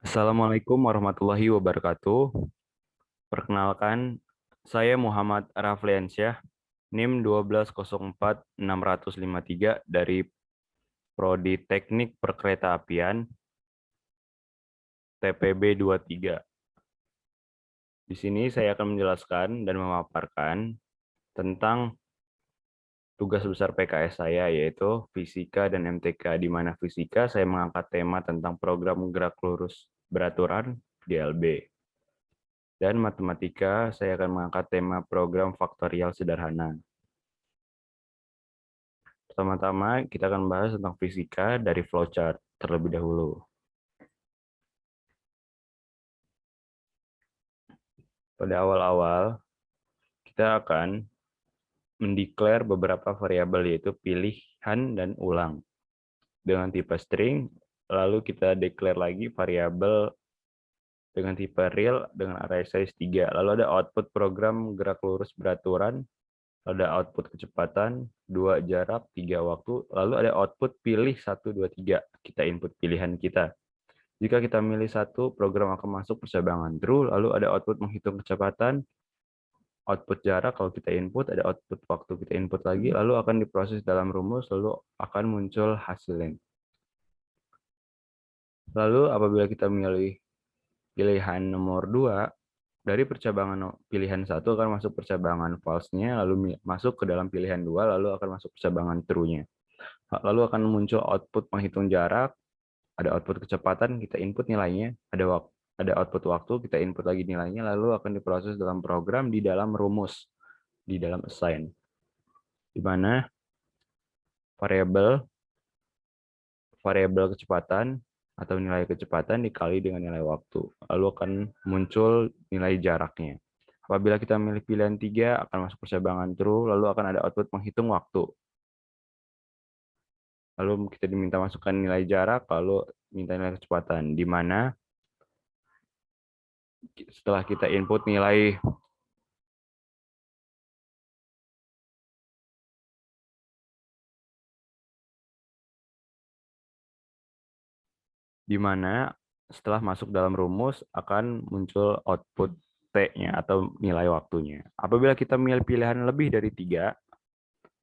Assalamualaikum warahmatullahi wabarakatuh. Perkenalkan, saya Muhammad Rafliansyah, NIM 1204653 dari Prodi Teknik Perkeretaapian TPB 23. Di sini saya akan menjelaskan dan memaparkan tentang tugas besar PKS saya, yaitu Fisika dan MTK, di mana Fisika saya mengangkat tema tentang program gerak lurus beraturan GLB. Dan matematika, saya akan mengangkat tema program faktorial sederhana. Pertama-tama, kita akan bahas tentang fisika dari flowchart terlebih dahulu. Pada awal-awal, kita akan mendeklar beberapa variabel, yaitu pilihan dan ulang. Dengan tipe string, lalu kita declare lagi variabel dengan tipe real dengan array size 3. Lalu ada output program gerak lurus beraturan, ada output kecepatan, 2 jarak, 3 waktu, lalu ada output pilih 1, 2, 3. Kita input pilihan kita. Jika kita milih satu, program akan masuk percabangan true, lalu ada output menghitung kecepatan, output jarak kalau kita input, ada output waktu kita input lagi, lalu akan diproses dalam rumus, lalu akan muncul hasilnya. Lalu apabila kita milih pilihan nomor 2, dari percabangan pilihan 1 akan masuk percabangan false-nya, lalu masuk ke dalam pilihan 2, lalu akan masuk percabangan true-nya. Lalu akan muncul output penghitung jarak, ada output kecepatan, kita input nilainya, ada output waktu, kita input lagi nilainya, lalu akan diproses dalam program di dalam rumus, di dalam assign, di mana variabel kecepatan atau nilai kecepatan dikali dengan nilai waktu, lalu akan muncul nilai jaraknya. Apabila kita memilih pilihan 3, akan masuk percabangan true, lalu akan ada output menghitung waktu. Lalu kita diminta masukkan nilai jarak, lalu minta nilai kecepatan, di mana setelah kita input nilai di mana setelah masuk dalam rumus akan muncul output T-nya atau nilai waktunya. Apabila kita memilih pilihan lebih dari 3,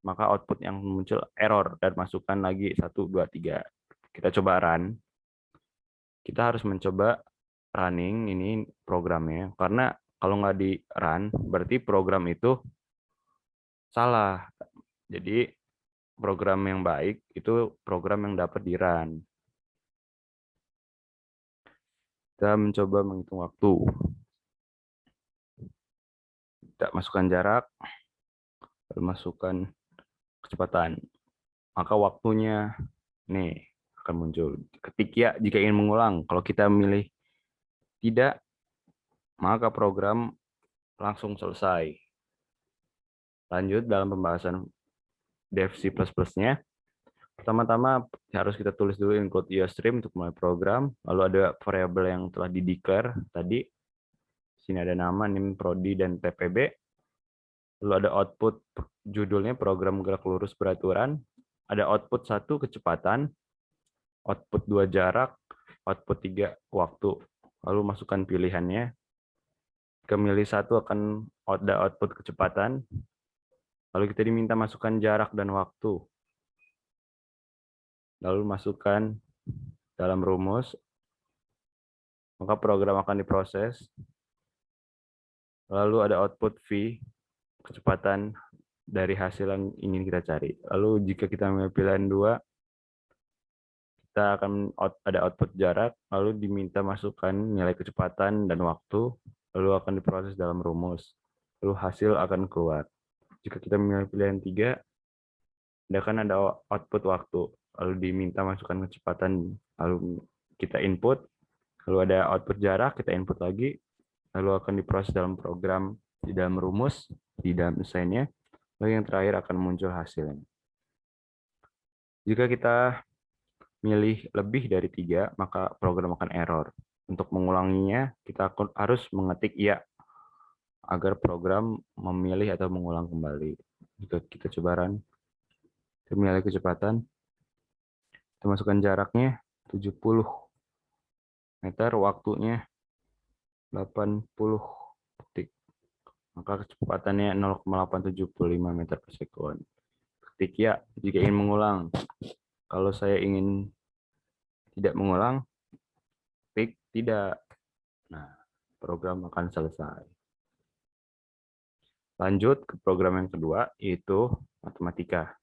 maka output yang muncul error dan masukkan lagi 1, 2, 3. Kita coba run. Kita harus mencoba running ini programnya, karena kalau nggak di run berarti program itu salah. Jadi program yang baik itu program yang dapat di run. Kita mencoba menghitung waktu. Kita masukkan jarak, lalu masukkan kecepatan. Maka waktunya nih akan muncul. Ketik ya jika ingin mengulang. Kalau kita milih tidak, maka program langsung selesai. Lanjut dalam pembahasan dev C++-nya. Pertama-tama harus kita tulis dulu include iostream untuk mulai program. Lalu ada variabel yang telah di-declare tadi. Sini ada nama, NIM, Prodi, dan TPB. Lalu ada output judulnya program gerak lurus beraturan. Ada output 1 kecepatan, output 2 jarak, output 3 waktu. Lalu masukkan pilihannya. Kemilih 1 akan ada output kecepatan. Lalu kita diminta masukkan jarak dan waktu. Lalu masukkan dalam rumus. Maka program akan diproses. Lalu ada output V, kecepatan dari hasil yang ingin kita cari. Lalu jika kita memilih pilihan 2, kita akan ada output jarak, lalu diminta masukkan nilai kecepatan dan waktu, lalu akan diproses dalam rumus. Lalu hasil akan keluar. Jika kita memilih pilihan 3, akan ada output waktu, lalu diminta masukkan kecepatan, lalu kita input, lalu ada output jarak, kita input lagi, lalu akan diproses dalam program di dalam rumus, di dalam desainnya, lalu yang terakhir akan muncul hasilnya. Jika kita milih lebih dari 3, maka program akan error. Untuk mengulanginya, kita harus mengetik ya, agar program memilih atau mengulang kembali. Kita coba run. Kita milih kecepatan. Kita masukkan jaraknya 70 meter, waktunya 80 detik. Maka kecepatannya 0,875 meter per sekund. Ketik ya jika ingin mengulang. Kalau saya ingin tidak mengulang, klik tidak. Nah, program akan selesai. Lanjut ke program yang kedua, yaitu matematika.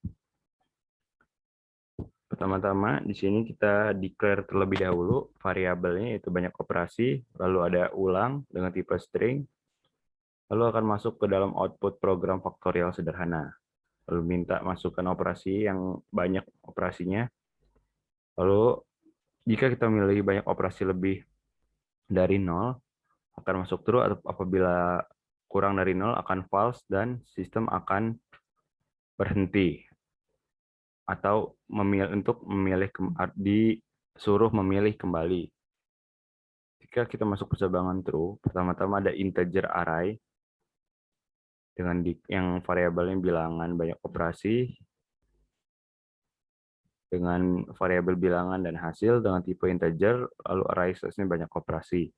Pertama-tama, di sini kita declare terlebih dahulu variabelnya, yaitu banyak operasi, lalu ada ulang dengan tipe string, lalu akan masuk ke dalam output program faktorial sederhana. Lalu minta masukkan operasi yang banyak operasinya. Lalu jika kita memilih banyak operasi lebih dari 0, akan masuk true, atau apabila kurang dari 0 akan false, dan sistem akan berhenti. Atau disuruh memilih kembali. Jika kita masuk percabangan true, pertama-tama ada integer array, dengan yang variabelnya bilangan banyak operasi, dengan variabel bilangan dan hasil dengan tipe integer, lalu array size-nya banyak operasi.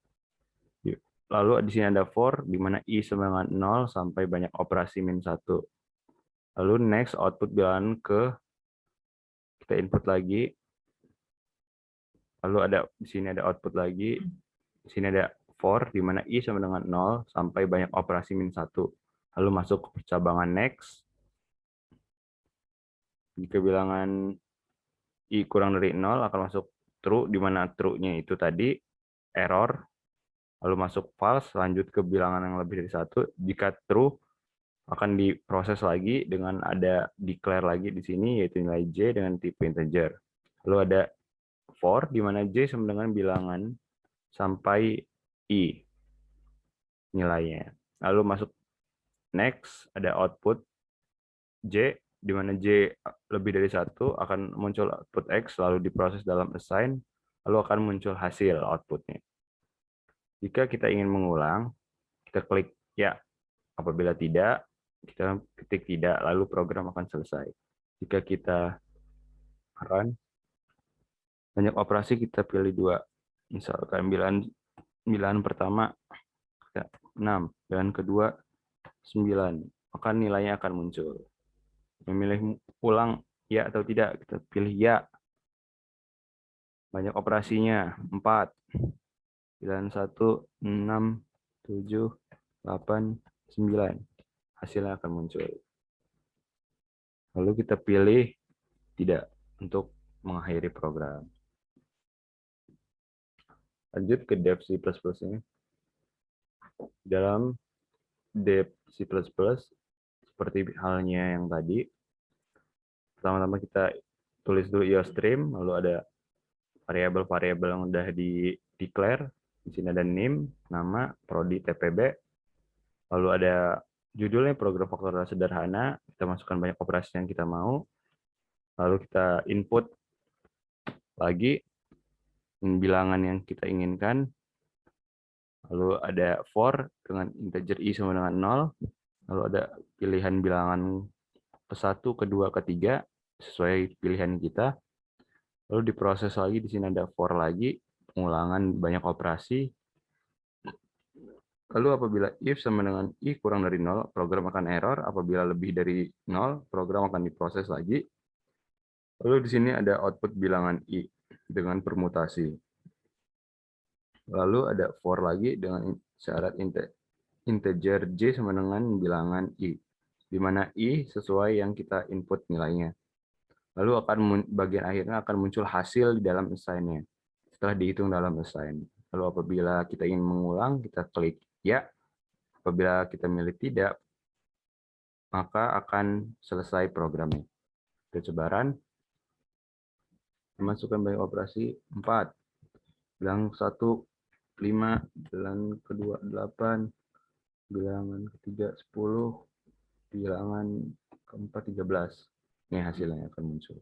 Lalu di sini ada for, di mana i sama dengan 0 sampai banyak operasi min 1. Lalu next output bilangan kita input lagi. Lalu di sini ada output lagi. Di sini ada for, di mana i sama dengan 0 sampai banyak operasi min 1. Lalu masuk ke percabangan next. Jika bilangan i kurang dari 0 akan masuk true, di mana true-nya itu tadi error. Lalu masuk false, lanjut ke bilangan yang lebih dari 1. Jika true, akan diproses lagi dengan ada declare lagi di sini, yaitu nilai j dengan tipe integer. Lalu ada for, di mana j sama dengan bilangan sampai i nilainya. Lalu masuk next, ada output j, di mana j lebih dari 1 akan muncul output x, lalu diproses dalam assign, lalu akan muncul hasil outputnya. Jika kita ingin mengulang, kita klik ya. Apabila tidak, kita ketik tidak, lalu program akan selesai. Jika kita run, banyak operasi kita pilih 2. Misalkan bilangan pertama 6, bilangan kedua 9, maka nilainya akan muncul. Memilih ulang ya atau tidak, kita pilih ya. Banyak operasinya 4. Bilangan 1, 6, 7, 8, 9. Hasilnya akan muncul. Lalu kita pilih tidak untuk mengakhiri program. Lanjut ke dev C++ ini. Dalam dev C++, seperti halnya yang tadi, pertama-tama kita tulis dulu IOStream, lalu ada variabel-variabel yang udah di declare. Di sini ada name, nama, prodi, TPB. Lalu ada judulnya program faktorial sederhana. Kita masukkan banyak operasi yang kita mau. Lalu kita input lagi bilangan yang kita inginkan. Lalu ada for dengan integer i sama dengan 0. Lalu ada pilihan bilangan ke-1, ke-2, ke-3 sesuai pilihan kita. Lalu diproses lagi, di sini ada for lagi, pengulangan banyak operasi. Lalu apabila if sama dengan i kurang dari 0, program akan error. Apabila lebih dari 0, program akan diproses lagi. Lalu di sini ada output bilangan i dengan permutasi. Lalu ada for lagi dengan syarat integer j sama dengan bilangan i, di mana i sesuai yang kita input nilainya. Lalu bagian akhirnya akan muncul hasil di dalam assign-nya setelah dihitung dalam assign. Lalu apabila kita ingin mengulang, kita klik ya. Apabila kita milih tidak, maka akan selesai programnya. Percobaan, masukkan banyak operasi 4. Bilangan 1, 5, bilangan kedua 8, bilangan ketiga 10, bilangan keempat 13. Ini hasilnya akan muncul.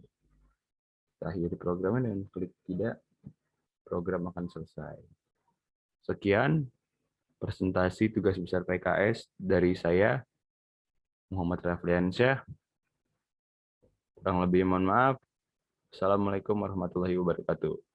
Kita akhiri programnya dan klik tidak, program akan selesai. Sekian presentasi tugas besar PKS dari saya, Muhammad Rafliansyah. Kurang lebih mohon maaf. Assalamualaikum warahmatullahi wabarakatuh.